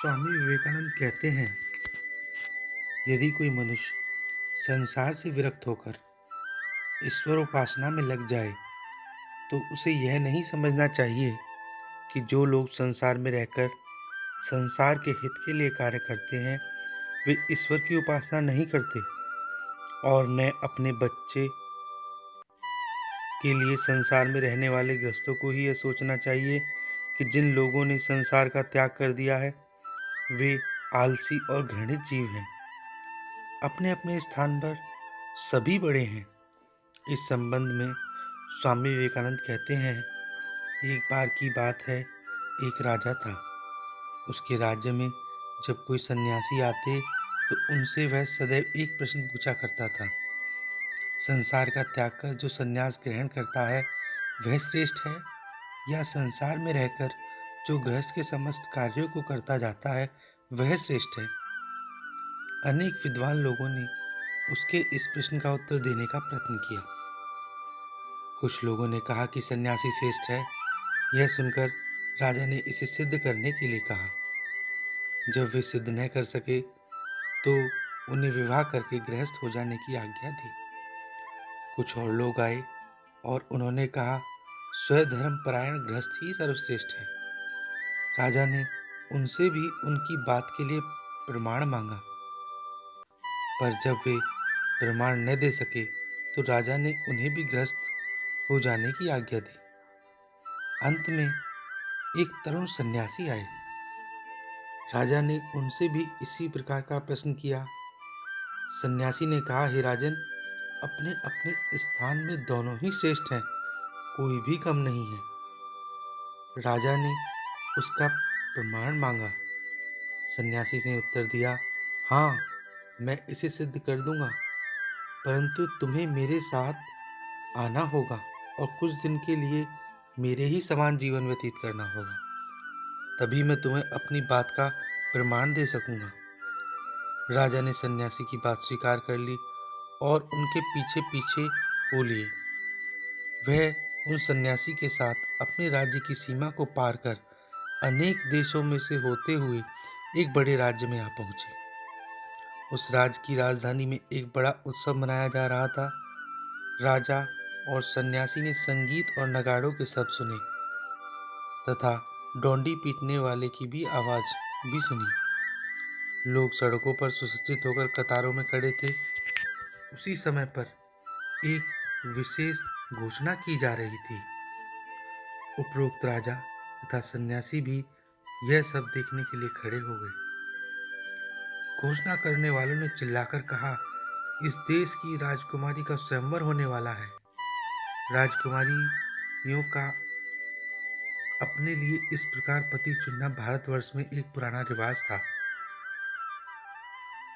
स्वामी विवेकानंद कहते हैं, यदि कोई मनुष्य संसार से विरक्त होकर ईश्वर उपासना में लग जाए, तो उसे यह नहीं समझना चाहिए कि जो लोग संसार में रहकर संसार के हित के लिए कार्य करते हैं, वे ईश्वर की उपासना नहीं करते। और न अपने बच्चे के लिए संसार में रहने वाले गृहस्थों को ही यह सोचना चाहिए कि जिन लोगों ने संसार का त्याग कर दिया है, वे आलसी और घृणित जीव हैं। अपने अपने स्थान पर सभी बड़े हैं। इस संबंध में स्वामी विवेकानंद कहते हैं, एक बार की बात है, एक राजा था। उसके राज्य में जब कोई सन्यासी आते तो उनसे वह सदैव एक प्रश्न पूछा करता था, संसार का त्याग कर जो सन्यास ग्रहण करता है वह श्रेष्ठ है, या संसार में रहकर जो गृहस्थ के समस्त कार्यों को करता जाता है वह श्रेष्ठ है। अनेक विद्वान लोगों ने उसके इस प्रश्न का उत्तर देने का प्रयत्न किया। कुछ लोगों ने कहा कि सन्यासी श्रेष्ठ है। यह सुनकर राजा ने इसे सिद्ध करने के लिए कहा। जब वे सिद्ध न कर सके तो उन्हें विवाह करके गृहस्थ हो जाने की आज्ञा दी। कुछ और लोग आए और उन्होंने कहा, स्वधर्म परायण गृहस्थ ही सर्वश्रेष्ठ है। राजा ने उनसे भी उनकी बात के लिए प्रमाण मांगा, पर जब वे प्रमाण न दे सके तो राजा ने उन्हें भी गृहस्थ हो जाने की आज्ञा दी। अंत में एक तरुण सन्यासी आए। राजा ने उनसे भी इसी प्रकार का प्रश्न किया। सन्यासी ने कहा, हे राजन, अपने अपने स्थान में दोनों ही श्रेष्ठ हैं, कोई भी कम नहीं है। राजा ने उसका प्रमाण मांगा। सन्यासी ने उत्तर दिया, हाँ, मैं इसे सिद्ध कर दूंगा, परंतु तुम्हें मेरे साथ आना होगा और कुछ दिन के लिए मेरे ही समान जीवन व्यतीत करना होगा, तभी मैं तुम्हें अपनी बात का प्रमाण दे सकूंगा। राजा ने सन्यासी की बात स्वीकार कर ली और उनके पीछे पीछे हो लिए। वह उन सन्यासी के साथ अपने राज्य की सीमा को पार कर अनेक देशों में से होते हुए एक बड़े राज्य में आ पहुंचे। उस राज्य की राजधानी में एक बड़ा उत्सव मनाया जा रहा था। राजा और सन्यासी ने संगीत और नगाड़ों के शब्द सुने तथा डोंडी पीटने वाले की भी आवाज भी सुनी। लोग सड़कों पर सुसज्जित होकर कतारों में खड़े थे। उसी समय पर एक विशेष घोषणा की जा रही थी। उपरोक्त राजा तथा सन्यासी भी यह सब देखने के लिए खड़े हो गए। घोषणा करने वालों ने चिल्लाकर कहा, इस देश की राजकुमारी का स्वयंवर होने वाला है। राजकुमारियों का अपने लिए इस प्रकार पति चुनना भारतवर्ष में एक पुराना रिवाज था।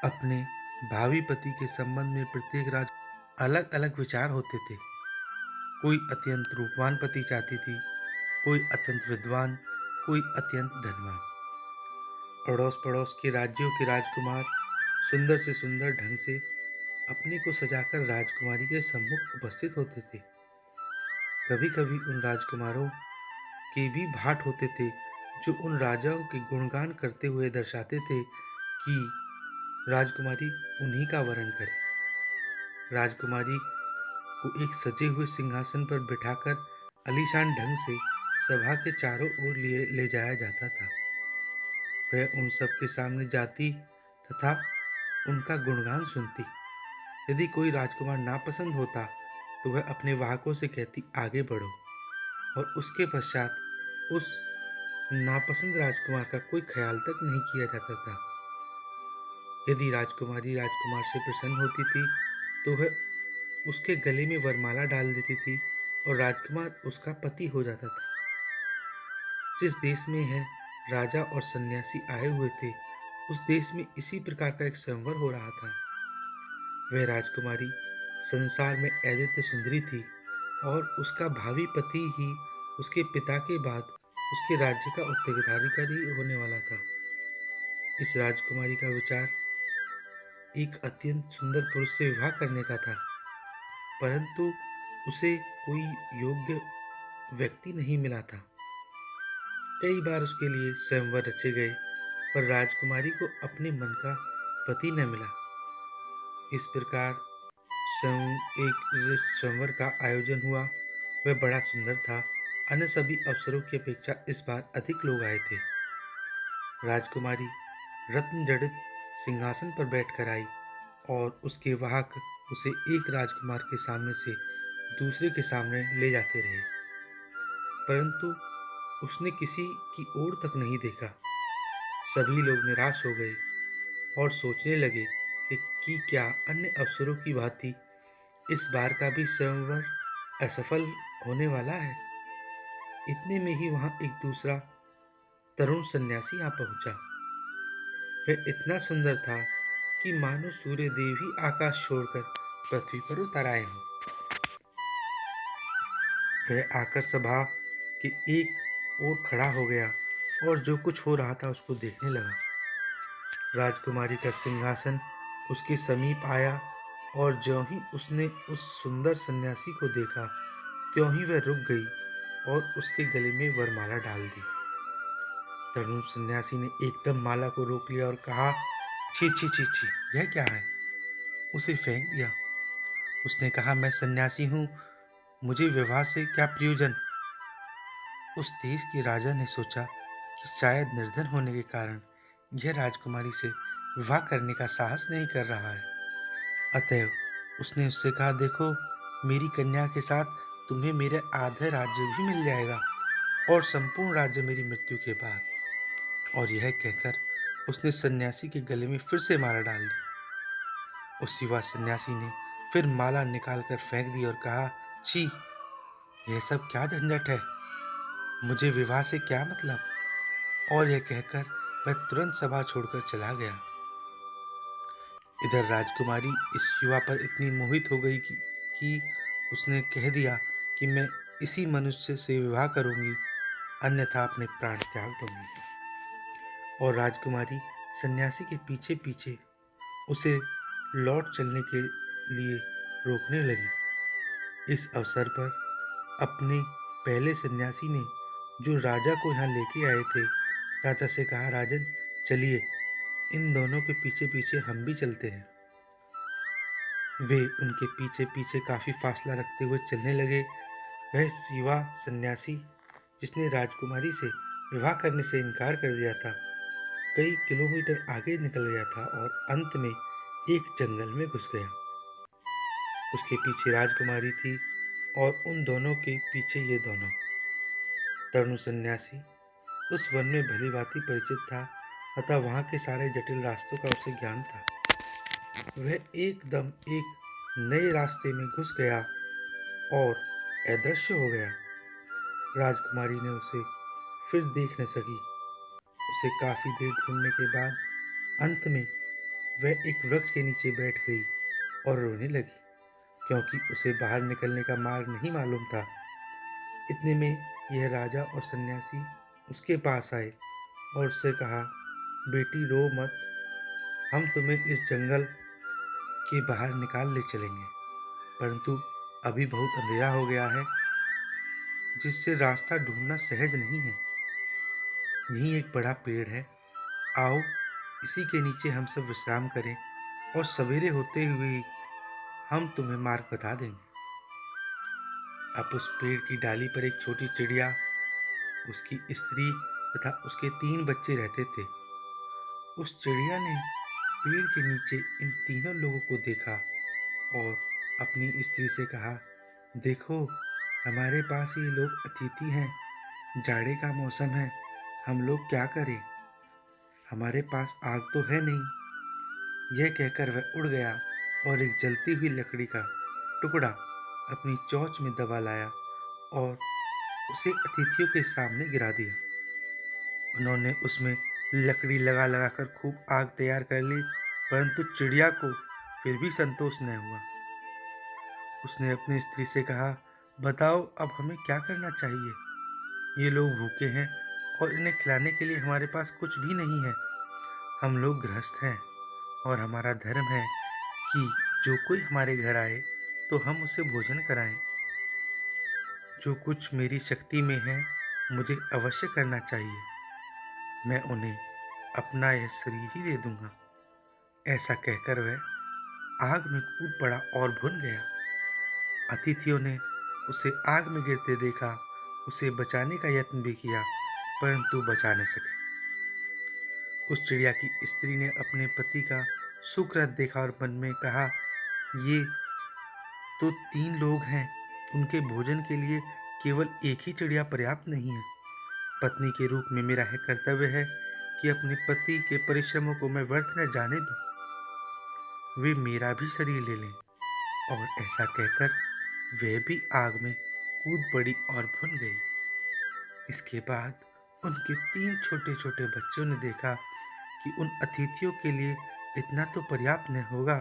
अपने भावी पति के संबंध में प्रत्येक राज अलग अलग विचार होते थे। कोई अत्यंत रूपवान पति चाहती थी, कोई अत्यंत विद्वान, कोई अत्यंत धनवान। अड़ोस पड़ोस के राज्यों के राजकुमार सुंदर से सुंदर ढंग से अपने को सजाकर राजकुमारी के सम्मुख उपस्थित होते थे। कभी कभी उन राजकुमारों के भी भाट होते थे जो उन राजाओं के गुणगान करते हुए दर्शाते थे कि राजकुमारी उन्हीं का वरण करे। राजकुमारी को एक सजे हुए सिंहासन पर बिठाकर आलीशान ढंग से सभा के चारों ओर ले जाया जाता था। वह उन सब के सामने जाती तथा उनका गुणगान सुनती। यदि कोई राजकुमार नापसंद होता तो वह अपने वाहकों से कहती, आगे बढ़ो, और उसके पश्चात उस नापसंद राजकुमार का कोई ख्याल तक नहीं किया जाता था। यदि राजकुमारी राजकुमार से प्रसन्न होती थी तो वह उसके गले में वरमाला डाल देती थी और राजकुमार उसका पति हो जाता था। जिस देश में है राजा और सन्यासी आए हुए थे, उस देश में इसी प्रकार का एक स्वयंवर हो रहा था। वह राजकुमारी संसार में अद्वितीय सुंदरी थी और उसका भावी पति ही उसके पिता के बाद उसके राज्य का उत्तराधिकारी होने वाला था। इस राजकुमारी का विचार एक अत्यंत सुंदर पुरुष से विवाह करने का था, परंतु उसे कोई योग्य व्यक्ति नहीं मिला था। कई बार उसके लिए स्वयंवर रचे गए, पर राजकुमारी को अपने मन का पति न मिला। इस प्रकार एक जिस स्वयंवर का आयोजन हुआ वह बड़ा सुंदर था। अन्य सभी अवसरों की अपेक्षा इस बार अधिक लोग आए थे। राजकुमारी रत्न जड़ित सिंहासन पर बैठकर आई और उसके वाहक उसे एक राजकुमार के सामने से दूसरे के सामने ले जाते रहे, परंतु उसने किसी की ओर तक नहीं देखा। सभी लोग निराश हो गए और सोचने लगे कि क्या अन्य अवसरों की भांति इस बार का भी स्वयंवर असफल होने वाला है। इतने में ही वहां एक दूसरा तरुण सन्यासी आ पहुंचा। वह इतना सुंदर था कि मानो सूर्य देव ही आकाश छोड़कर पृथ्वी पर उतर आए हों। वह आकर सभा के एक ओर खड़ा हो गया और जो कुछ हो रहा था उसको देखने लगा। राजकुमारी का सिंहासन उसके समीप आया और ज्यों ही उसने उस सुंदर सन्यासी को देखा, त्यों ही वह रुक गई और उसके गले में वरमाला डाल दी। तरुण सन्यासी ने एकदम माला को रोक लिया और कहा, छी छी छी छी, यह क्या है? उसे फेंक दिया। उसने कहा, मैं सन्यासी हूँ, मुझे विवाह से क्या प्रयोजन? उस देश के राजा ने सोचा कि शायद निर्धन होने के कारण यह राजकुमारी से विवाह करने का साहस नहीं कर रहा है। अतएव उसने उससे कहा, देखो, मेरी कन्या के साथ तुम्हें मेरे आधे राज्य भी मिल जाएगा और संपूर्ण राज्य मेरी मृत्यु के बाद। और यह कहकर उसने सन्यासी के गले में फिर से माला डाल दी। उस युवा सन्यासी ने फिर माला निकालकर फेंक दी और कहा, छी, यह सब क्या झंझट है, मुझे विवाह से क्या मतलब? और यह कहकर वह तुरंत सभा छोड़कर चला गया। इधर राजकुमारी इस युवा पर इतनी मोहित हो गई कि उसने कह दिया कि मैं इसी मनुष्य से विवाह करूंगी, अन्यथा अपने प्राण त्याग दूंगी। और राजकुमारी सन्यासी के पीछे पीछे उसे लौट चलने के लिए रोकने लगी। इस अवसर पर अपने पहले सन्यासी ने, जो राजा को यहाँ लेके आए थे, राजा से कहा, राजन, चलिए, इन दोनों के पीछे पीछे हम भी चलते हैं। वे उनके पीछे पीछे काफी फासला रखते हुए चलने लगे। वह युवा सन्यासी, जिसने राजकुमारी से विवाह करने से इनकार कर दिया था, कई किलोमीटर आगे निकल गया था और अंत में एक जंगल में घुस गया। उसके पीछे राजकुमारी थी और उन दोनों के पीछे ये दोनों। तरुण सन्यासी उस वन में भलीभांति परिचित था, अतः वहां के सारे जटिल रास्तों का उसे ज्ञान था। वह एकदम एक नए रास्ते में घुस गया और अदृश्य हो गया। राजकुमारी ने उसे फिर देख न सकी। उसे काफी देर ढूंढने के बाद अंत में वह एक वृक्ष के नीचे बैठ गई और रोने लगी, क्योंकि उसे बाहर निकलने का मार्ग नहीं मालूम था। इतने में यह राजा और सन्यासी उसके पास आए और उससे कहा, बेटी, रो मत, हम तुम्हें इस जंगल के बाहर निकाल ले चलेंगे, परंतु अभी बहुत अंधेरा हो गया है, जिससे रास्ता ढूंढना सहज नहीं है। यहीं एक बड़ा पेड़ है, आओ, इसी के नीचे हम सब विश्राम करें और सवेरे होते हुए ही हम तुम्हें मार्ग बता देंगे। अब उस पेड़ की डाली पर एक छोटी चिड़िया, उसकी स्त्री तथा उसके 3 बच्चे रहते थे। उस चिड़िया ने पेड़ के नीचे इन तीनों लोगों को देखा और अपनी स्त्री से कहा, देखो, हमारे पास ये लोग अतिथि हैं, जाड़े का मौसम है, हम लोग क्या करें, हमारे पास आग तो है नहीं। यह कहकर वह उड़ गया और एक जलती हुई लकड़ी का टुकड़ा अपनी चोंच में दबा लाया और उसे अतिथियों के सामने गिरा दिया। उन्होंने उसमें लकड़ी लगा लगा कर खूब आग तैयार कर ली, परंतु चिड़िया को फिर भी संतोष न हुआ। उसने अपनी स्त्री से कहा, बताओ, अब हमें क्या करना चाहिए? ये लोग भूखे हैं और इन्हें खिलाने के लिए हमारे पास कुछ भी नहीं है। हम लोग गृहस्थ हैं और हमारा धर्म है कि जो कोई हमारे घर आए तो हम उसे भोजन कराएं। जो कुछ मेरी शक्ति में है मुझे अवश्य करना चाहिए। मैं उन्हें अपना यह शरीर ही दे दूंगा। ऐसा कहकर वह आग में कूद पड़ा और भुन गया। अतिथियों ने उसे आग में गिरते देखा, उसे बचाने का यत्न भी किया, परंतु बचा न सके। उस चिड़िया की स्त्री ने अपने पति का सुकृत देखा और मन में कहा, ये तो 3 लोग हैं, उनके भोजन के लिए केवल एक ही चिड़िया पर्याप्त नहीं है। पत्नी के रूप में मेरा यह कर्तव्य है कि अपने पति के परिश्रमों को मैं व्यर्थ न जाने दूं। वे मेरा भी शरीर ले लें। और ऐसा कहकर वह भी आग में कूद पड़ी और भुन गई। इसके बाद उनके 3 छोटे छोटे बच्चों ने देखा कि उन अतिथियों के लिए इतना तो पर्याप्त नहीं होगा,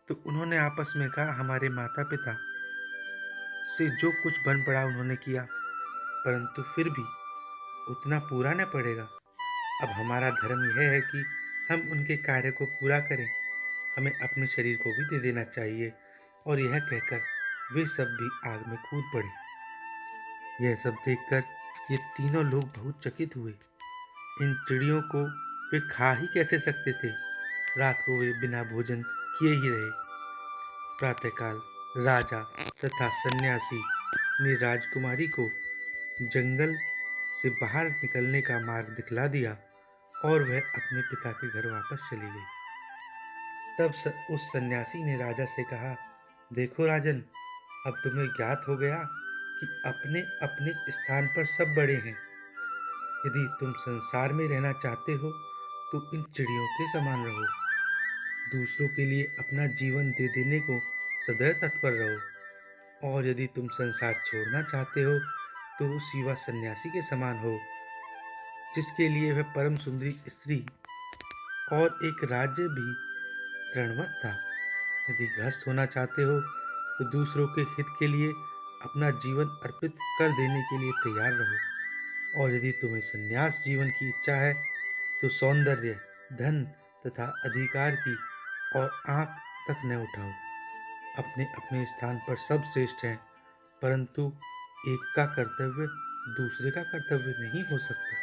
तो उन्होंने आपस में कहा, हमारे माता पिता से जो कुछ बन पड़ा उन्होंने किया, परंतु फिर भी उतना पूरा न पड़ेगा। अब हमारा धर्म यह है कि हम उनके कार्य को पूरा करें, हमें अपने शरीर को भी दे देना चाहिए। और यह कहकर वे सब भी आग में कूद पड़े। यह सब देखकर ये तीनों लोग बहुत चकित हुए। इन चिड़ियों को वे खा ही कैसे सकते थे। रात को वे बिना भोजन किए ही रहे। प्रातःकाल राजा तथा सन्यासी ने राजकुमारी को जंगल से बाहर निकलने का मार्ग दिखला दिया और वह अपने पिता के घर वापस चली गई। तब उस सन्यासी ने राजा से कहा, देखो राजन, अब तुम्हें ज्ञात हो गया कि अपने अपने स्थान पर सब बड़े हैं। यदि तुम संसार में रहना चाहते हो तो इन चिड़ियों के समान रहो, दूसरों के लिए अपना जीवन दे देने को सदैव तत्पर रहो। और यदि तुम संसार छोड़ना चाहते हो तो उस युवा सन्यासी के समान हो, जिसके लिए वह परम सुंदरी स्त्री और एक राज्य भी तृणवत था। यदि गृहस्थ होना चाहते हो तो दूसरों के हित के लिए अपना जीवन अर्पित कर देने के लिए तैयार रहो। और यदि तुम्हें संन्यास जीवन की इच्छा है तो सौंदर्य, धन तथा अधिकार की और आंख तक न उठाओ। अपने अपने स्थान पर सब श्रेष्ठ हैं, परंतु एक का कर्तव्य दूसरे का कर्तव्य नहीं हो सकता।